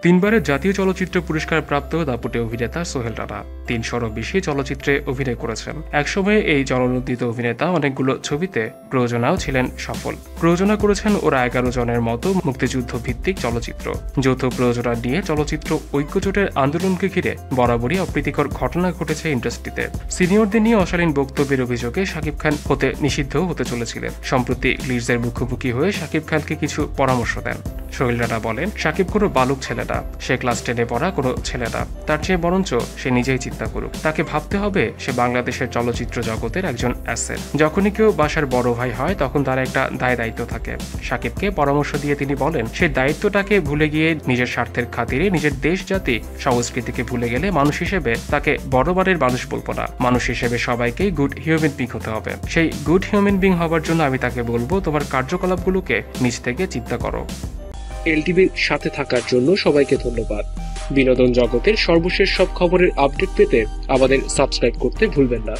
তিনবারের জাতীয় চলচ্চিত্র পুরস্কার প্রাপ্ত দাপুটে অভিনেতা সোহেল রানা ৩০০-রও বেশি চলচ্চিত্রে অভিনয় করেছেন। একসময়ে এই জননন্দিত অভিনেতা অনেকগুলো ছবিতে প্রযোজনাও ছিলেন সফল। প্রযোজনা করেছেন ওরা ১১ জনের মতো মুক্তিযুদ্ধ ভিত্তিক চলচ্চিত্র। যৌথ প্রযোজনা নিয়ে চলচ্চিত্র ঐক্যজোটের আন্দোলনকে ঘিরে বরাবরই অপ্রীতিকর ঘটনা ঘটেছে ইন্ডাস্ট্রিতে। সিনিয়রদের নিয়ে অশালীন বক্তব্যের অভিযোগে শাকিব খান হতে নিষিদ্ধ হতে চলেছিলেন। সম্প্রতি লিডসের মুখোমুখি হয়ে শাকিব খানকে কিছু পরামর্শ দেন। সোহেল রানা বলেন, শাকিব কোনো বালক ছেলে না, সে ক্লাস 10-এ পড়া কোনো ছেলে না। তার চেয়ে বরঞ্চ সে নিজেই চিন্তা করুক। তাকে ভাবতে হবে সে বাংলাদেশের চলচ্চিত্র জগতের একজন অ্যাসেট। যখনই কেউ বাসার বড় ভাই হয় তখন তার একটা দায়িত্ব থাকে। শাকিবকে পরামর্শ দিয়ে তিনি বলেন, সে দায়িত্বটাকে ভুলে গিয়ে নিজের স্বার্থের খাতিরে নিজের দেশ জাতি সংস্কৃতিকে ভুলে গেলে মানুষ হিসেবে তাকে বড়বারের মানুষ বলবো না। মানুষ হিসেবে সবাইকেই গুড হিউম্যান বিং হতে হবে। সেই গুড হিউম্যান বিং হবার জন্য আমি তাকে বলবো, তোমার কার্যকলাপগুলোকে নিজ থেকে চিন্তা করো। এলটিভির সাথে থাকার জন্য সবাইকে ধন্যবাদ। বিনোদন জগতের সর্বশেষ সব খবরের আপডেট পেতে আমাদের সাবস্ক্রাইব করতে ভুলবেন না।